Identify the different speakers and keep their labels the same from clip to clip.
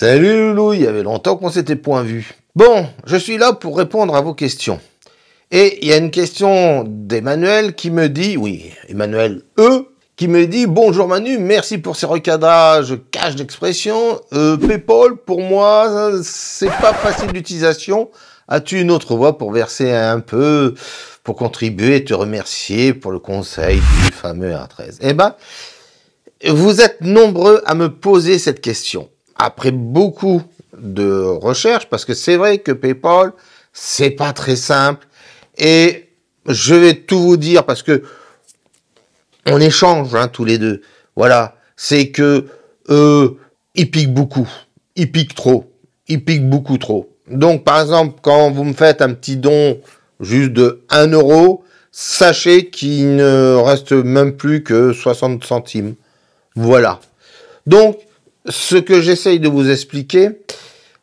Speaker 1: Salut Loulou, il y avait longtemps qu'on s'était point vu. Bon, je suis là pour répondre à vos questions. Et il y a une question d'Emmanuel qui me dit, oui, Emmanuel E, qui me dit « Bonjour Manu, merci pour ces recadrages cache d'expression. PayPal, pour moi, c'est pas facile d'utilisation. As-tu une autre voie pour verser un peu, pour contribuer et te remercier pour le conseil du fameux R13 ?» Eh ben, vous êtes nombreux à me poser cette question. Après beaucoup de recherches, parce que c'est vrai que PayPal, c'est pas très simple. Et je vais tout vous dire parce que on échange tous les deux. Voilà, c'est que il pique beaucoup, il pique trop, il pique beaucoup trop. Donc par exemple, quand vous me faites un petit don juste de 1 euro, sachez qu'il ne reste même plus que 60 centimes. Voilà. Donc, ce que j'essaye de vous expliquer,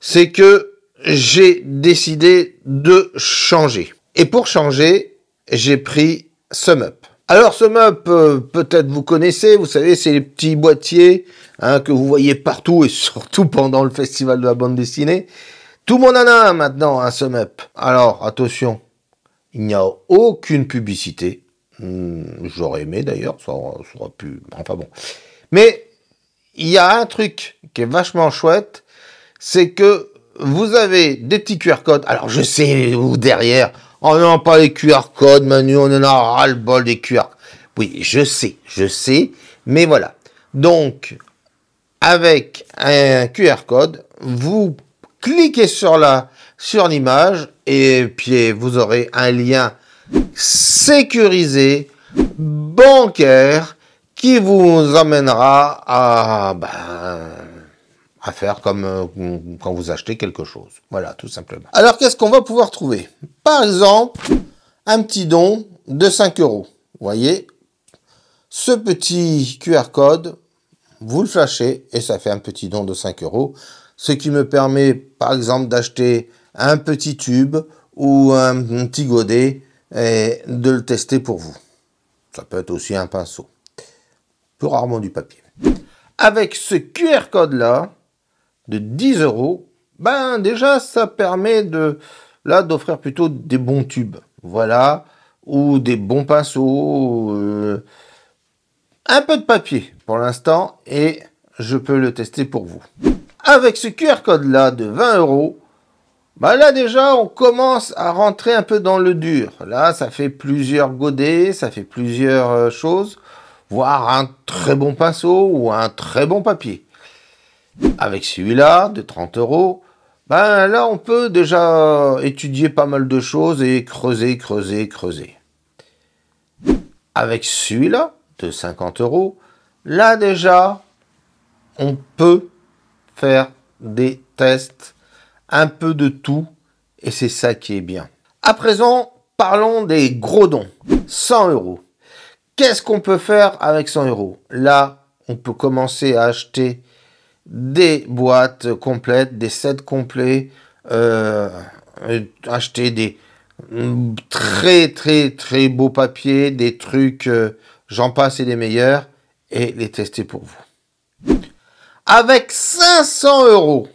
Speaker 1: c'est que j'ai décidé de changer. Et pour changer, j'ai pris SumUp. Alors SumUp, peut-être vous connaissez, vous savez, c'est les petits boîtiers que vous voyez partout et surtout pendant le festival de la bande dessinée. Tout le monde en a un maintenant, un SumUp. Alors, attention, il n'y a aucune publicité. J'aurais aimé d'ailleurs, ça aurait pu... Enfin bon. Mais il y a un truc qui est vachement chouette, c'est que vous avez des petits QR codes. Alors je sais, vous derrière, on n'a pas les QR codes, Manu, on en a ras-le-bol des QR. Oui, je sais, mais voilà. Donc, avec un QR code, vous cliquez sur l'image et puis vous aurez un lien sécurisé, bancaire, qui vous emmènera à faire comme quand vous achetez quelque chose. Voilà, tout simplement. Alors, qu'est-ce qu'on va pouvoir trouver? Par exemple, un petit don de 5 euros. Vous voyez, ce petit QR code, vous le flashez et ça fait un petit don de 5 euros. Ce qui me permet, par exemple, d'acheter un petit tube ou un petit godet et de le tester pour vous. Ça peut être aussi un pinceau. Plus rarement du papier. Avec ce QR code-là, de 10 euros, ben déjà, ça permet d'offrir plutôt des bons tubes. Voilà. Ou des bons pinceaux. Un peu de papier pour l'instant. Et je peux le tester pour vous. Avec ce QR code-là de 20 euros, ben là déjà, on commence à rentrer un peu dans le dur. Là, ça fait plusieurs godets, ça fait plusieurs choses. Voire un très bon pinceau ou un très bon papier. Avec celui-là, de 30 euros, ben là, on peut déjà étudier pas mal de choses et creuser. Avec celui-là, de 50 euros, là déjà, on peut faire des tests, un peu de tout, et c'est ça qui est bien. À présent, parlons des gros dons. 100 euros. Qu'est-ce qu'on peut faire avec 100 euros? Là, on peut commencer à acheter des boîtes complètes, des sets complets, acheter des très beaux papiers, des trucs, j'en passe et des meilleurs, et les tester pour vous. Avec 500 euros,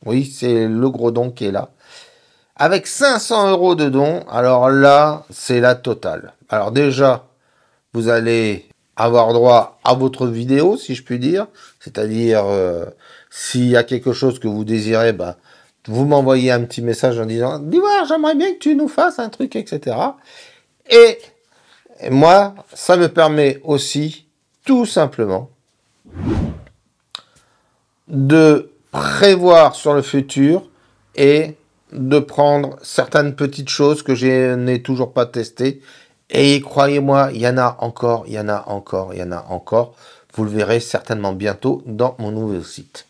Speaker 1: oui, c'est le gros don qui est là. Avec 500 euros de don, alors là, c'est la totale. Alors déjà, vous allez avoir droit à votre vidéo, si je puis dire. C'est-à-dire, s'il y a quelque chose que vous désirez, bah, vous m'envoyez un petit message en disant « Dis-moi, j'aimerais bien que tu nous fasses un truc, etc. » Et moi, ça me permet aussi, tout simplement, de prévoir sur le futur et de prendre certaines petites choses que je n'ai toujours pas testées. Et croyez-moi, il y en a encore. Vous le verrez certainement bientôt dans mon nouveau site.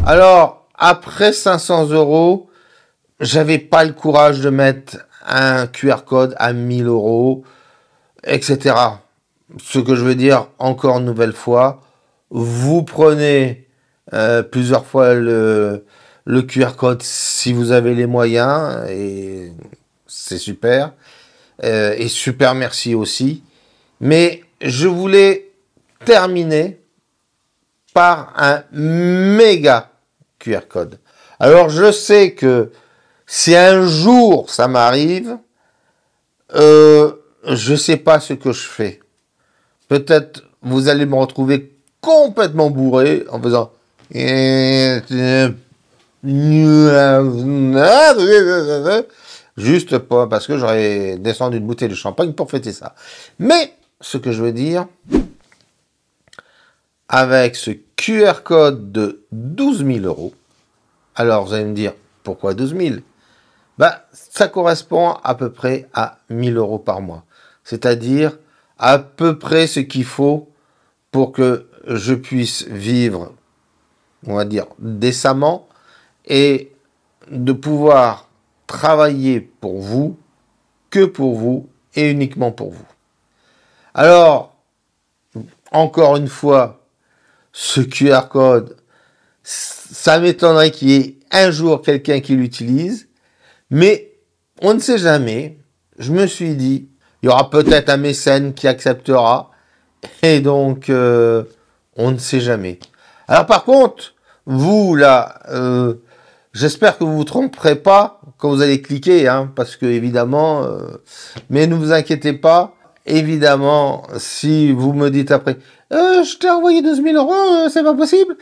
Speaker 1: Alors, après 500 euros, j'avais pas le courage de mettre un QR code à 1000 euros, etc. Ce que je veux dire, encore une nouvelle fois, vous prenez plusieurs fois le QR code si vous avez les moyens, et c'est super. Et super merci aussi. Mais je voulais terminer par un méga QR code. Alors je sais que si un jour ça m'arrive, je sais pas ce que je fais. Peut-être vous allez me retrouver complètement bourré en faisant juste pas parce que j'aurais descendu une bouteille de champagne pour fêter ça. Mais ce que je veux dire, avec ce QR code de 12 000 euros, alors vous allez me dire, pourquoi 12 000? Bah, ça correspond à peu près à 1000 euros par mois. C'est-à-dire à peu près ce qu'il faut pour que je puisse vivre, on va dire, décemment et de pouvoir travailler pour vous, que pour vous et uniquement pour vous. Alors, encore une fois, ce QR code, ça m'étonnerait qu'il y ait un jour quelqu'un qui l'utilise, mais on ne sait jamais. Je me suis dit, il y aura peut-être un mécène qui acceptera, et donc on ne sait jamais. Alors par contre, vous là, j'espère que vous vous tromperez pas quand vous allez cliquer, hein, parce que évidemment, mais ne vous inquiétez pas. Évidemment, si vous me dites après, je t'ai envoyé 12 000 euros, c'est pas possible.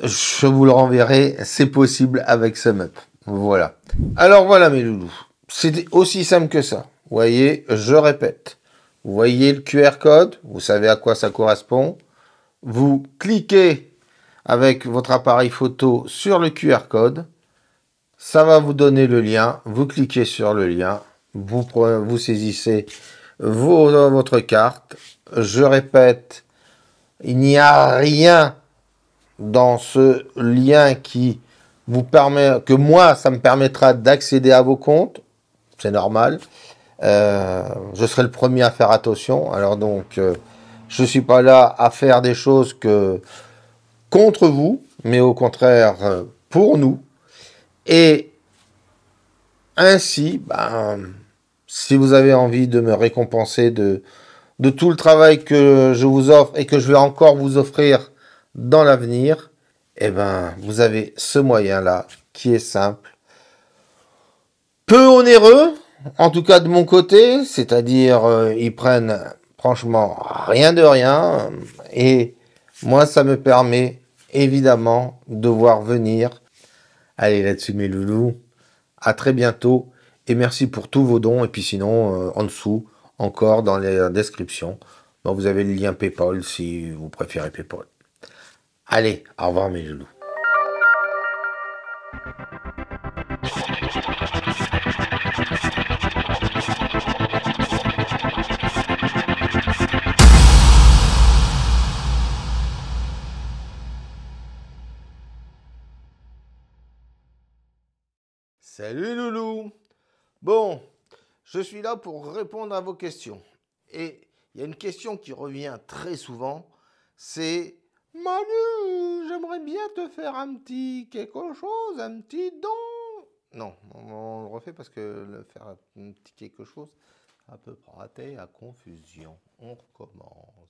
Speaker 1: Je vous le renverrai, c'est possible avec SumUp. Voilà. Alors voilà mes loulous, c'est aussi simple que ça. Vous voyez, je répète. Vous voyez le QR code, vous savez à quoi ça correspond. Vous cliquez avec votre appareil photo sur le QR code. Ça va vous donner le lien. Vous cliquez sur le lien. Vous saisissez votre carte. Je répète, il n'y a rien dans ce lien qui vous permet, que moi, ça me permettra d'accéder à vos comptes. C'est normal. Je serai le premier à faire attention. Alors donc, je suis pas là à faire des choses contre vous, mais au contraire pour nous. Et ainsi, si vous avez envie de me récompenser de tout le travail que je vous offre et que je vais encore vous offrir dans l'avenir, eh ben, vous avez ce moyen-là qui est simple, peu onéreux, en tout cas de mon côté, c'est-à-dire ils prennent franchement rien de rien, et moi ça me permet évidemment de voir venir. Allez là-dessus mes loulous, à très bientôt et merci pour tous vos dons. Et puis sinon, en dessous, encore dans les descriptions, vous avez le lien PayPal si vous préférez PayPal. Allez, au revoir mes loulous. Salut loulou. Bon, je suis là pour répondre à vos questions. Et il y a une question qui revient très souvent, c'est Manu, j'aimerais bien te faire un petit quelque chose, un petit don. Non, on le refait parce que le faire un petit quelque chose, à peu près raté à confusion. On recommence.